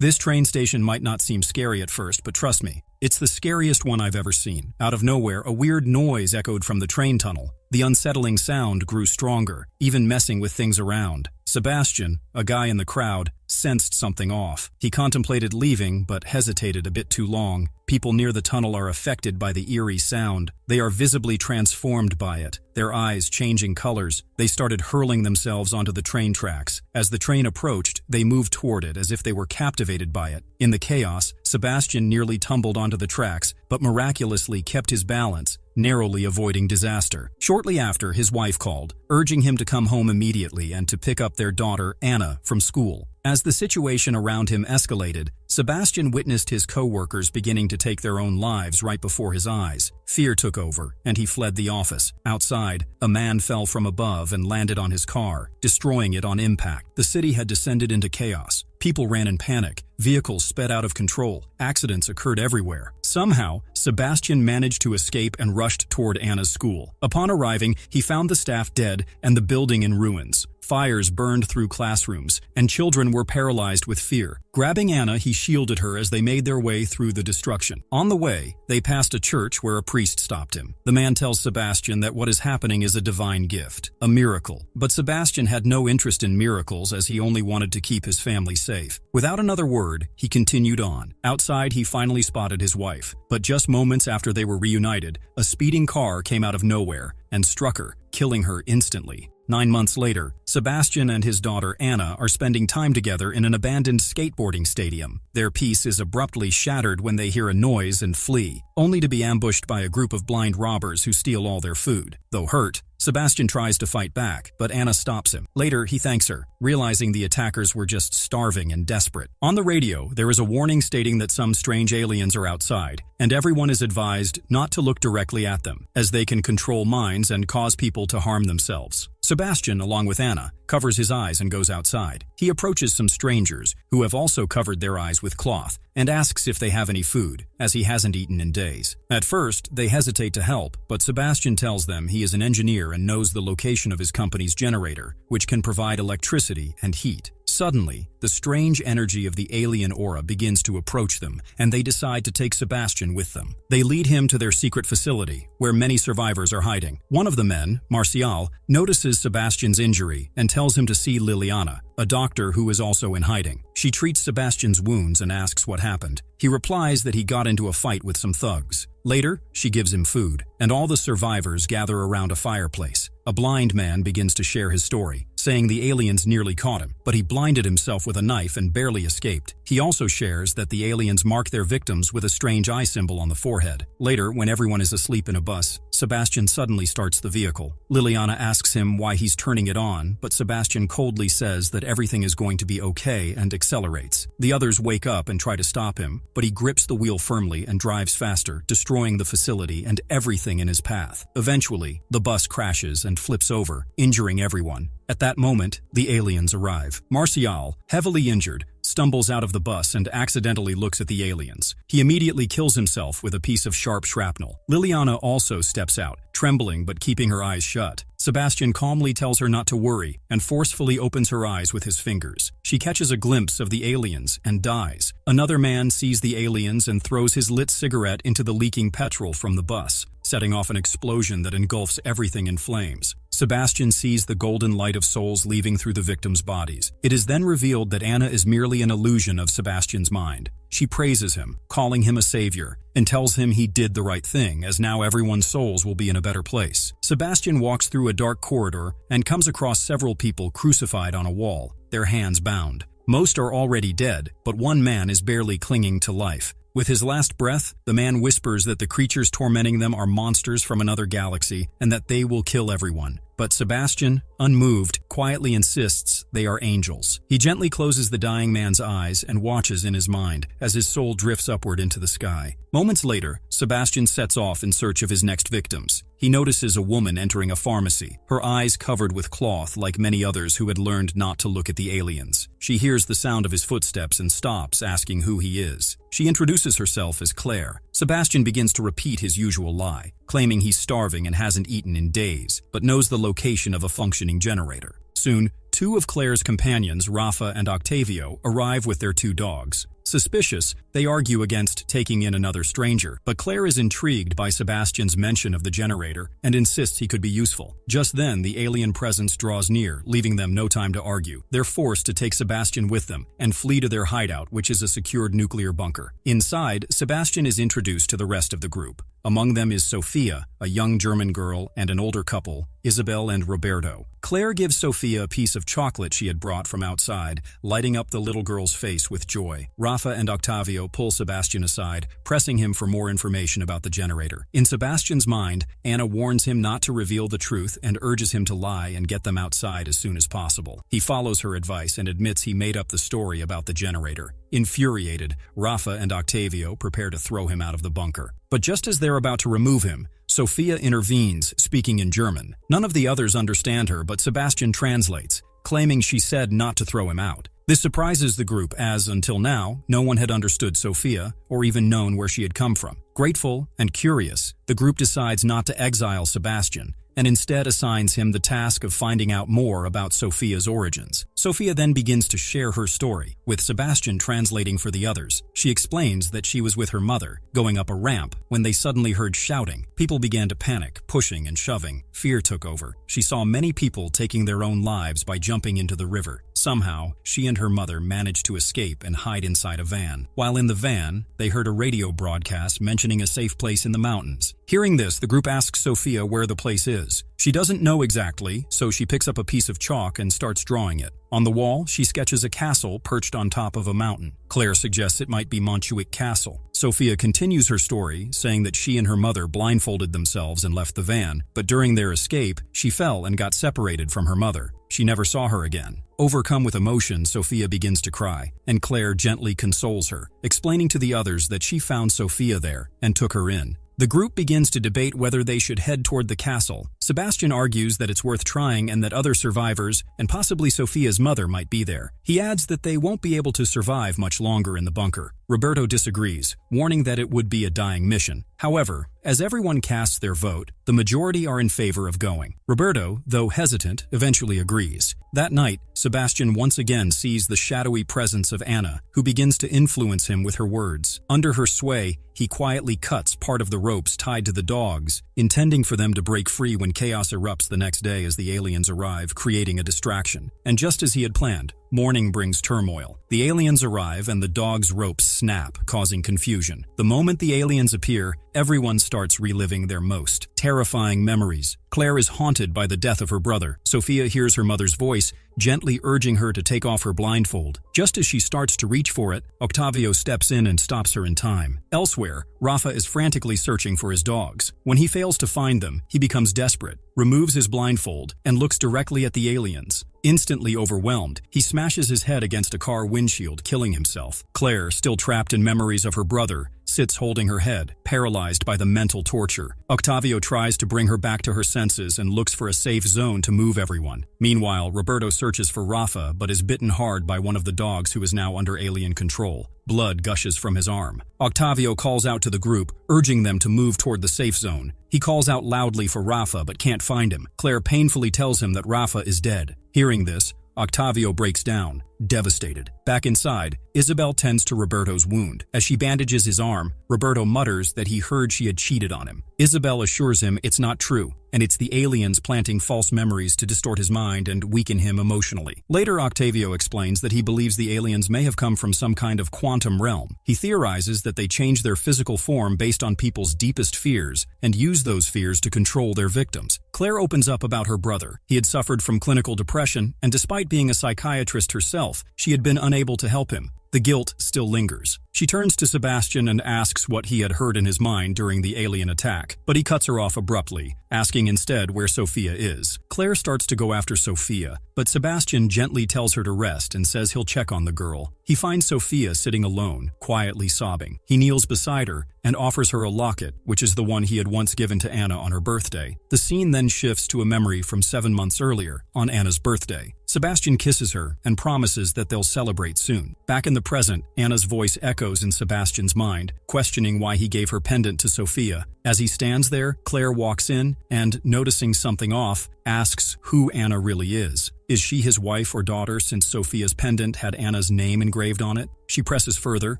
This train station might not seem scary at first, but trust me, it's the scariest one I've ever seen. Out of nowhere, a weird noise echoed from the train tunnel. The unsettling sound grew stronger, even messing with things around. Sebastián, a guy in the crowd, sensed something off. He contemplated leaving, but hesitated a bit too long. People near the tunnel are affected by the eerie sound. They are visibly transformed by it, their eyes changing colors. They started hurling themselves onto the train tracks. As the train approached, they moved toward it as if they were captivated by it. In the chaos, Sebastián nearly tumbled onto the tracks, but miraculously kept his balance, narrowly avoiding disaster. Shortly after, his wife called, urging him to come home immediately and to pick up their daughter, Anna, from school. As the situation around him escalated, Sebastián witnessed his co-workers beginning to take their own lives right before his eyes. Fear took over, and he fled the office. Outside, a man fell from above and landed on his car, destroying it on impact. The city had descended into chaos. People ran in panic. Vehicles sped out of control. Accidents occurred everywhere. Somehow, Sebastián managed to escape and rushed toward Anna's school. Upon arriving, he found the staff dead and the building in ruins. Fires burned through classrooms, and children were paralyzed with fear. Grabbing Anna, he shielded her as they made their way through the destruction. On the way, they passed a church where a priest stopped him. The man tells Sebastián that what is happening is a divine gift, a miracle. But Sebastián had no interest in miracles as he only wanted to keep his family safe. Without another word, he continued on. Outside, he finally spotted his wife. But just moments after they were reunited, a speeding car came out of nowhere and struck her, killing her instantly. 9 months later, Sebastián and his daughter Anna are spending time together in an abandoned skateboarding stadium. Their peace is abruptly shattered when they hear a noise and flee, only to be ambushed by a group of blind robbers who steal all their food. Though hurt, Sebastián tries to fight back, but Anna stops him. Later, he thanks her, realizing the attackers were just starving and desperate. On the radio, there is a warning stating that some strange aliens are outside, and everyone is advised not to look directly at them, as they can control minds and cause people to harm themselves. Sebastián, along with Anna, covers his eyes and goes outside. He approaches some strangers, who have also covered their eyes with cloth, and asks if they have any food, as he hasn't eaten in days. At first, they hesitate to help, but Sebastián tells them he is an engineer and knows the location of his company's generator, which can provide electricity and heat. Suddenly, the strange energy of the alien aura begins to approach them, and they decide to take Sebastián with them. They lead him to their secret facility, where many survivors are hiding. One of the men, Marcial, notices Sebastián's injury and tells him to see Liliana, a doctor who is also in hiding. She treats Sebastián's wounds and asks what happened. He replies that he got into a fight with some thugs. Later, she gives him food, and all the survivors gather around a fireplace. A blind man begins to share his story, saying the aliens nearly caught him, but he blinded himself with a knife and barely escaped. He also shares that the aliens mark their victims with a strange eye symbol on the forehead. Later, when everyone is asleep in a bus, Sebastián suddenly starts the vehicle. Liliana asks him why he's turning it on, but Sebastián coldly says that everything is going to be okay and accelerates. The others wake up and try to stop him, but he grips the wheel firmly and drives faster, destroying the facility and everything in his path. Eventually, the bus crashes and flips over, injuring everyone. At that moment, the aliens arrive. Marcial, heavily injured, stumbles out of the bus and accidentally looks at the aliens. He immediately kills himself with a piece of sharp shrapnel. Liliana also steps out, trembling but keeping her eyes shut. Sebastián calmly tells her not to worry and forcefully opens her eyes with his fingers. She catches a glimpse of the aliens and dies. Another man sees the aliens and throws his lit cigarette into the leaking petrol from the bus, setting off an explosion that engulfs everything in flames. Sebastián sees the golden light of souls leaving through the victims' bodies. It is then revealed that Anna is merely an illusion of Sebastián's mind. She praises him, calling him a savior, and tells him he did the right thing, as now everyone's souls will be in a better place. Sebastián walks through a dark corridor and comes across several people crucified on a wall, their hands bound. Most are already dead, but one man is barely clinging to life. With his last breath, the man whispers that the creatures tormenting them are monsters from another galaxy and that they will kill everyone. But Sebastián, unmoved, quietly insists they are angels. He gently closes the dying man's eyes and watches in his mind as his soul drifts upward into the sky. Moments later, Sebastián sets off in search of his next victims. He notices a woman entering a pharmacy, her eyes covered with cloth like many others who had learned not to look at the aliens. She hears the sound of his footsteps and stops, asking who he is. She introduces herself as Claire. Sebastián begins to repeat his usual lie, claiming he's starving and hasn't eaten in days, but knows the location of a functioning generator. Soon, two of Claire's companions, Rafa and Octavio, arrive with their two dogs. Suspicious, they argue against taking in another stranger, but Claire is intrigued by Sebastián's mention of the generator and insists he could be useful. Just then, the alien presence draws near, leaving them no time to argue. They're forced to take Sebastián with them and flee to their hideout, which is a secured nuclear bunker. Inside, Sebastián is introduced to the rest of the group. Among them is Sofia, a young German girl, and an older couple, Isabel and Roberto. Claire gives Sofia a piece of chocolate she had brought from outside, lighting up the little girl's face with joy. Rafa and Octavio pull Sebastián aside, pressing him for more information about the generator. In Sebastián's mind, Anna warns him not to reveal the truth and urges him to lie and get them outside as soon as possible. He follows her advice and admits he made up the story about the generator. Infuriated, Rafa and Octavio prepare to throw him out of the bunker. But just as they're about to remove him, Sofia intervenes, speaking in German. None of the others understand her, but Sebastián translates, claiming she said not to throw him out. This surprises the group as, until now, no one had understood Sofia or even known where she had come from. Grateful and curious, the group decides not to exile Sebastián and instead assigns him the task of finding out more about Sofia's origins. Sofia then begins to share her story, with Sebastián translating for the others. She explains that she was with her mother, going up a ramp, when they suddenly heard shouting. People began to panic, pushing and shoving. Fear took over. She saw many people taking their own lives by jumping into the river. Somehow, she and her mother managed to escape and hide inside a van. While in the van, they heard a radio broadcast mentioning a safe place in the mountains. Hearing this, the group asks Sofia where the place is. She doesn't know exactly, so she picks up a piece of chalk and starts drawing it. On the wall, she sketches a castle perched on top of a mountain. Claire suggests it might be Montjuic Castle. Sofia continues her story, saying that she and her mother blindfolded themselves and left the van, but during their escape, she fell and got separated from her mother. She never saw her again. Overcome with emotion, Sofia begins to cry, and Claire gently consoles her, explaining to the others that she found Sofia there and took her in. The group begins to debate whether they should head toward the castle. Sebastián argues that it's worth trying and that other survivors, and possibly Sofia's mother, might be there. He adds that they won't be able to survive much longer in the bunker. Roberto disagrees, warning that it would be a dying mission. However, as everyone casts their vote, the majority are in favor of going. Roberto, though hesitant, eventually agrees. That night, Sebastián once again sees the shadowy presence of Anna, who begins to influence him with her words. Under her sway, he quietly cuts part of the ropes tied to the dogs, intending for them to break free when chaos erupts the next day as the aliens arrive, creating a distraction. And just as he had planned, morning brings turmoil. The aliens arrive and the dogs' ropes snap, causing confusion. The moment the aliens appear, everyone starts reliving their most terrifying memories. Claire is haunted by the death of her brother. Sofia hears her mother's voice, gently urging her to take off her blindfold. Just as she starts to reach for it, Octavio steps in and stops her in time. Elsewhere, Rafa is frantically searching for his dogs. When he fails to find them, he becomes desperate, removes his blindfold, and looks directly at the aliens. Instantly overwhelmed, he smashes his head against a car windshield, killing himself. Claire, still trapped in memories of her brother, sits holding her head, paralyzed by the mental torture. Octavio tries to bring her back to her senses and looks for a safe zone to move everyone. Meanwhile, Roberto searches for Rafa but is bitten hard by one of the dogs who is now under alien control. Blood gushes from his arm. Octavio calls out to the group, urging them to move toward the safe zone. He calls out loudly for Rafa but can't find him. Claire painfully tells him that Rafa is dead. Hearing this, Octavio breaks down, devastated. Back inside, Isabel tends to Roberto's wound. As she bandages his arm, Roberto mutters that he heard she had cheated on him. Isabel assures him it's not true, and it's the aliens planting false memories to distort his mind and weaken him emotionally. Later, Octavio explains that he believes the aliens may have come from some kind of quantum realm. He theorizes that they change their physical form based on people's deepest fears and use those fears to control their victims. Claire opens up about her brother. He had suffered from clinical depression, and despite being a psychiatrist herself, she had been unable to help him. The guilt still lingers. She turns to Sebastián and asks what he had heard in his mind during the alien attack, but he cuts her off abruptly, asking instead where Sofia is. Claire starts to go after Sofia, but Sebastián gently tells her to rest and says he'll check on the girl. He finds Sofia sitting alone, quietly sobbing. He kneels beside her and offers her a locket, which is the one he had once given to Anna on her birthday. The scene then shifts to a memory from 7 months earlier, on Anna's birthday. Sebastián kisses her and promises that they'll celebrate soon. Back in the present, Anna's voice echoes in Sebastián's mind, questioning why he gave her pendant to Sofia. As he stands there, Claire walks in and, noticing something off, asks who Anna really is. Is she his wife or daughter since Sophia's pendant had Anna's name engraved on it? She presses further,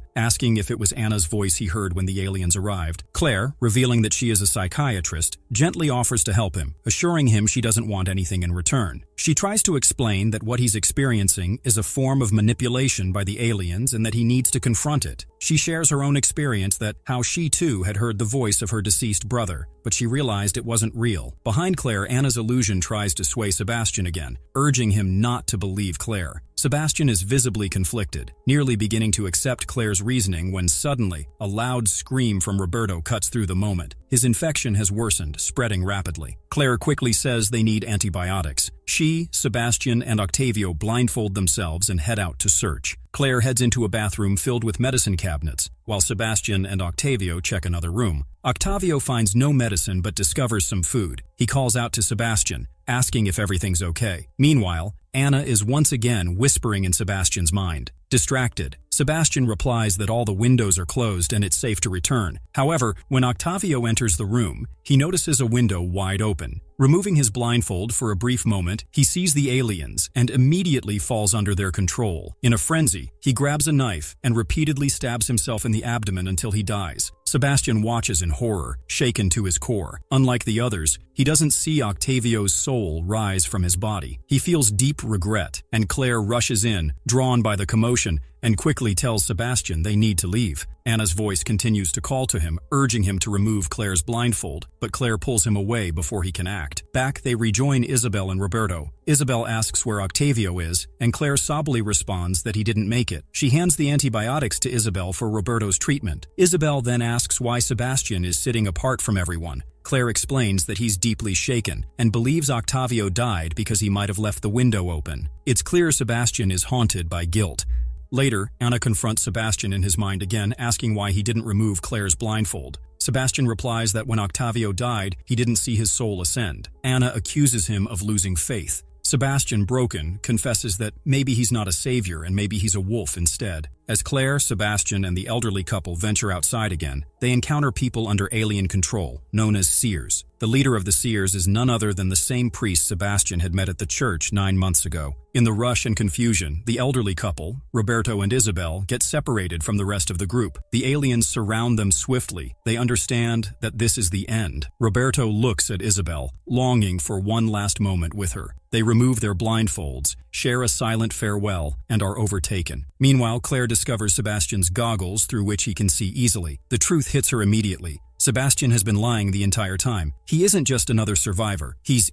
asking if it was Anna's voice he heard when the aliens arrived. Claire, revealing that she is a psychiatrist, gently offers to help him, assuring him she doesn't want anything in return. She tries to explain that what he's experiencing is a form of manipulation by the aliens and that he needs to confront it. She shares her own experience that how she too had heard the voice of her deceased brother, but she realized it wasn't real. Behind Claire, Anna's illusion tries to sway Sebastián again, urging him not to believe Claire. Sebastián is visibly conflicted, nearly beginning to accept Claire's reasoning when suddenly, a loud scream from Roberto cuts through the moment. His infection has worsened, spreading rapidly. Claire quickly says they need antibiotics. She, Sebastián, and Octavio blindfold themselves and head out to search. Claire heads into a bathroom filled with medicine cabinets, while Sebastián and Octavio check another room. Octavio finds no medicine but discovers some food. He calls out to Sebastián, asking if everything's okay. Meanwhile, Anna is once again whispering in Sebastián's mind. Distracted, Sebastián replies that all the windows are closed and it's safe to return. However, when Octavio enters the room, he notices a window wide open. Removing his blindfold for a brief moment, he sees the aliens and immediately falls under their control. In a frenzy, he grabs a knife and repeatedly stabs himself in the abdomen until he dies. Sebastián watches in horror, shaken to his core. Unlike the others, he doesn't see Octavio's soul rise from his body. He feels deep regret, and Claire rushes in, drawn by the commotion, and quickly tells Sebastián they need to leave. Anna's voice continues to call to him, urging him to remove Claire's blindfold, but Claire pulls him away before he can act. Back, they rejoin Isabel and Roberto. Isabel asks where Octavio is, and Claire sobbily responds that he didn't make it. She hands the antibiotics to Isabel for Roberto's treatment. Isabel then asks why Sebastián is sitting apart from everyone. Claire explains that he's deeply shaken and believes Octavio died because he might have left the window open. It's clear Sebastián is haunted by guilt. Later, Anna confronts Sebastián in his mind again, asking why he didn't remove Claire's blindfold. Sebastián replies that when Octavio died, he didn't see his soul ascend. Anna accuses him of losing faith. Sebastián, broken, confesses that maybe he's not a savior and maybe he's a wolf instead. As Claire, Sebastián, and the elderly couple venture outside again, they encounter people under alien control, known as seers. The leader of the seers is none other than the same priest Sebastián had met at the church 9 months ago. In the rush and confusion, the elderly couple, Roberto and Isabel, get separated from the rest of the group. The aliens surround them swiftly. They understand that this is the end. Roberto looks at Isabel, longing for one last moment with her. They remove their blindfolds, share a silent farewell, and are overtaken. Meanwhile, Claire discovers Sebastián's goggles through which he can see easily. The truth hits her immediately. Sebastián has been lying the entire time. He isn't just another survivor. He's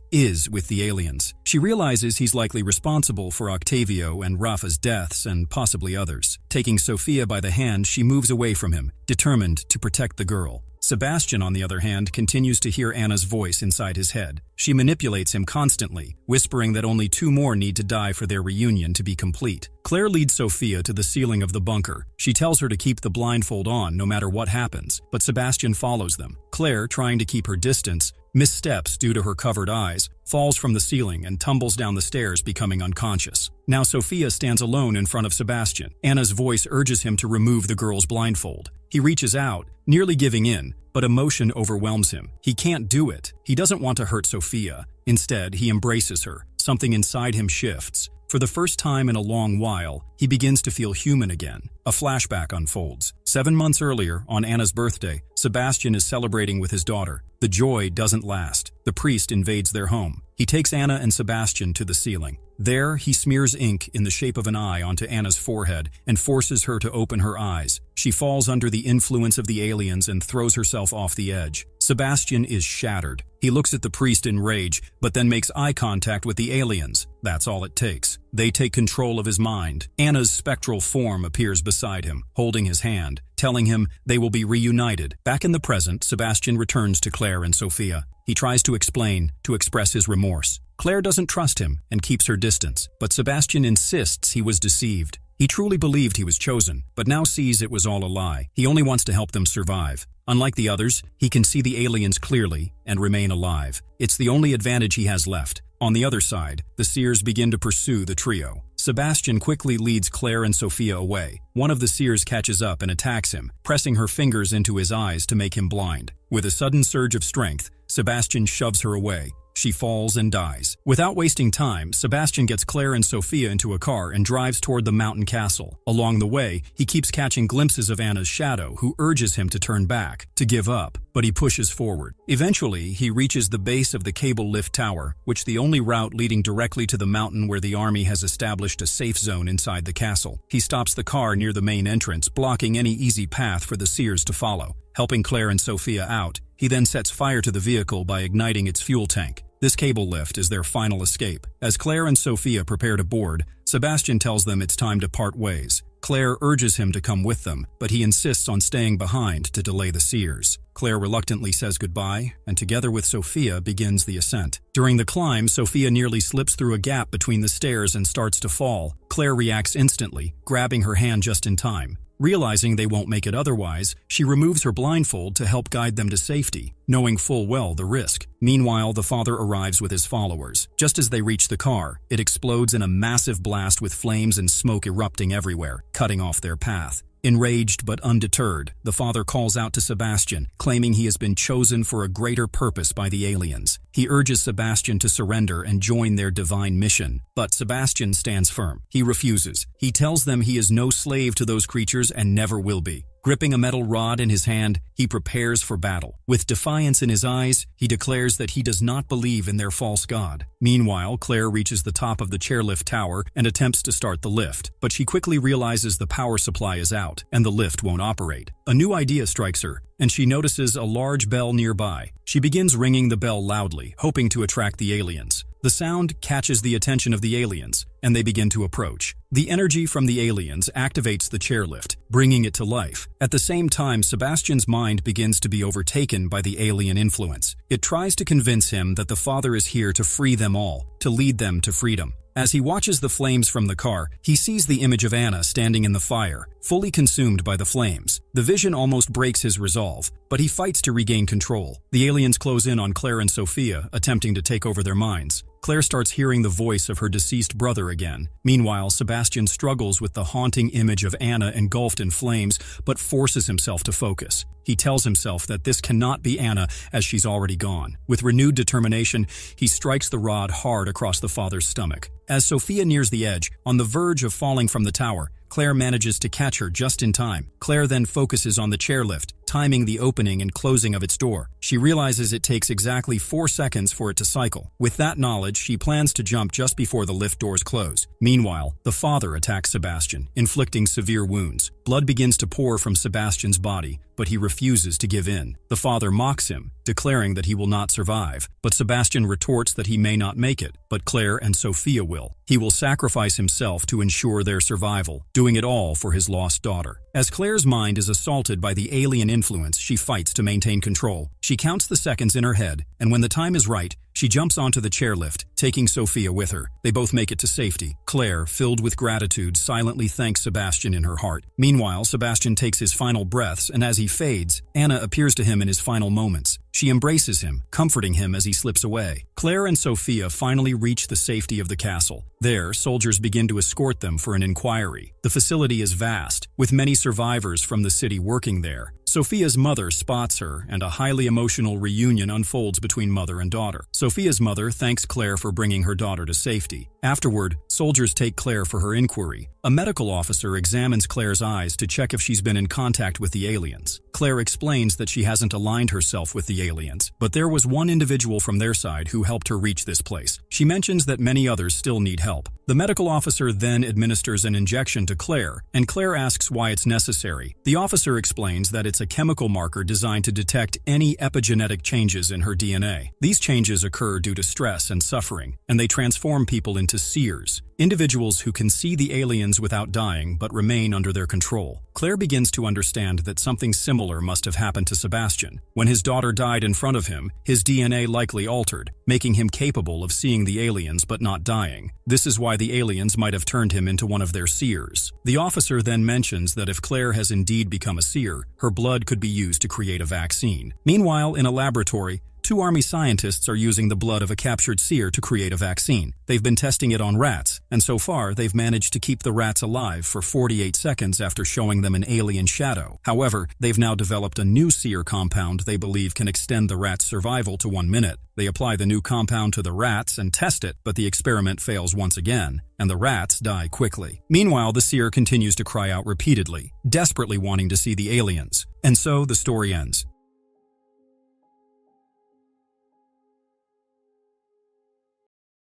with the aliens. She realizes he's likely responsible for Octavio and Rafa's deaths and possibly others. Taking Sofia by the hand, she moves away from him, determined to protect the girl. Sebastián, on the other hand, continues to hear Anna's voice inside his head. She manipulates him constantly, whispering that only 2 more need to die for their reunion to be complete. Claire leads Sofia to the ceiling of the bunker. She tells her to keep the blindfold on no matter what happens, but Sebastián follows them. Claire, trying to keep her distance, missteps due to her covered eyes, falls from the ceiling and tumbles down the stairs, becoming unconscious. Now Sofia stands alone in front of Sebastián. Anna's voice urges him to remove the girl's blindfold. He reaches out, nearly giving in, but emotion overwhelms him. He can't do it. He doesn't want to hurt Sofia. Instead, he embraces her. Something inside him shifts. For the first time in a long while, he begins to feel human again. A flashback unfolds. 7 months earlier, on Anna's birthday, Sebastián is celebrating with his daughter. The joy doesn't last. The priest invades their home. He takes Anna and Sebastián to the ceiling. There, he smears ink in the shape of an eye onto Anna's forehead and forces her to open her eyes. She falls under the influence of the aliens and throws herself off the edge. Sebastián is shattered. He looks at the priest in rage, but then makes eye contact with the aliens. That's all it takes. They take control of his mind. Anna's spectral form appears beside him, holding his hand, telling him they will be reunited. Back in the present, Sebastián returns to Claire and Sofia. He tries to explain, to express his remorse. Claire doesn't trust him and keeps her distance, but Sebastián insists he was deceived. He truly believed he was chosen, but now sees it was all a lie. He only wants to help them survive. Unlike the others, he can see the aliens clearly and remain alive. It's the only advantage he has left. On the other side, the seers begin to pursue the trio. Sebastián quickly leads Claire and Sofia away. One of the seers catches up and attacks him, pressing her fingers into his eyes to make him blind. With a sudden surge of strength, Sebastián shoves her away. She falls and dies. Without wasting time, Sebastián gets Claire and Sofia into a car and drives toward the mountain castle. Along the way, he keeps catching glimpses of Anna's shadow, who urges him to turn back, to give up, but he pushes forward. Eventually, he reaches the base of the cable lift tower, which the only route leading directly to the mountain where the army has established a safe zone inside the castle. He stops the car near the main entrance, blocking any easy path for the seers to follow. Helping Claire and Sofia out, he then sets fire to the vehicle by igniting its fuel tank. This cable lift is their final escape. As Claire and Sofia prepare to board, Sebastián tells them it's time to part ways. Claire urges him to come with them, but he insists on staying behind to delay the seers. Claire reluctantly says goodbye, and together with Sofia begins the ascent. During the climb, Sofia nearly slips through a gap between the stairs and starts to fall. Claire reacts instantly, grabbing her hand just in time. Realizing they won't make it otherwise, she removes her blindfold to help guide them to safety, knowing full well the risk. Meanwhile, the father arrives with his followers. Just as they reach the car, it explodes in a massive blast with flames and smoke erupting everywhere, cutting off their path. Enraged but undeterred, the father calls out to Sebastián, claiming he has been chosen for a greater purpose by the aliens. He urges Sebastián to surrender and join their divine mission, but Sebastián stands firm. He refuses. He tells them he is no slave to those creatures and never will be. Gripping a metal rod in his hand, he prepares for battle. With defiance in his eyes, he declares that he does not believe in their false god. Meanwhile, Claire reaches the top of the chairlift tower and attempts to start the lift, but she quickly realizes the power supply is out and the lift won't operate. A new idea strikes her, and she notices a large bell nearby. She begins ringing the bell loudly, hoping to attract the aliens. The sound catches the attention of the aliens, and they begin to approach. The energy from the aliens activates the chairlift, bringing it to life. At the same time, Sebastián's mind begins to be overtaken by the alien influence. It tries to convince him that the father is here to free them all, to lead them to freedom. As he watches the flames from the car, he sees the image of Anna standing in the fire, fully consumed by the flames. The vision almost breaks his resolve, but he fights to regain control. The aliens close in on Claire and Sofia, attempting to take over their minds. Claire starts hearing the voice of her deceased brother again. Meanwhile, Sebastián struggles with the haunting image of Anna engulfed in flames, but forces himself to focus. He tells himself that this cannot be Anna, as she's already gone. With renewed determination, he strikes the rod hard across the father's stomach. As Sofia nears the edge, on the verge of falling from the tower, Claire manages to catch her just in time. Claire then focuses on the chairlift, timing the opening and closing of its door. She realizes it takes exactly 4 seconds for it to cycle. With that knowledge, she plans to jump just before the lift doors close. Meanwhile, the father attacks Sebastián, inflicting severe wounds. Blood begins to pour from Sebastián's body, but he refuses to give in. The father mocks him, declaring that he will not survive. But Sebastián retorts that he may not make it, but Claire and Sofia will. He will sacrifice himself to ensure their survival, doing it all for his lost daughter. As Claire's mind is assaulted by the alien influence, she fights to maintain control. She counts the seconds in her head, and when the time is right, she jumps onto the chairlift, taking Sofia with her. They both make it to safety. Claire, filled with gratitude, silently thanks Sebastián in her heart. Meanwhile, Sebastián takes his final breaths, and as he fades, Anna appears to him in his final moments. She embraces him, comforting him as he slips away. Claire and Sofia finally reach the safety of the castle. There, soldiers begin to escort them for an inquiry. The facility is vast, with many survivors from the city working there. Sofia's mother spots her, and a highly emotional reunion unfolds between mother and daughter. Sofia's mother thanks Claire for bringing her daughter to safety. Afterward, soldiers take Claire for her inquiry. A medical officer examines Claire's eyes to check if she's been in contact with the aliens. Claire explains that she hasn't aligned herself with the aliens, but there was one individual from their side who helped her reach this place. She mentions that many others still need help. The medical officer then administers an injection to Claire, and Claire asks why it's necessary. The officer explains that it's a chemical marker designed to detect any epigenetic changes in her DNA. These changes occur due to stress and suffering, and they transform people into seers, individuals who can see the aliens without dying but remain under their control. Claire begins to understand that something similar must have happened to Sebastián. When his daughter died in front of him, his DNA likely altered, making him capable of seeing the aliens but not dying. This is why the aliens might have turned him into one of their seers. The officer then mentions that if Claire has indeed become a seer, her blood could be used to create a vaccine. Meanwhile, in a laboratory, Two Army scientists are using the blood of a captured seer to create a vaccine. They've been testing it on rats, and so far they've managed to keep the rats alive for 48 seconds after showing them an alien shadow. However, they've now developed a new seer compound they believe can extend the rat's survival to 1 minute. They apply the new compound to the rats and test it, but the experiment fails once again, and the rats die quickly. Meanwhile, the seer continues to cry out repeatedly, desperately wanting to see the aliens. And so the story ends.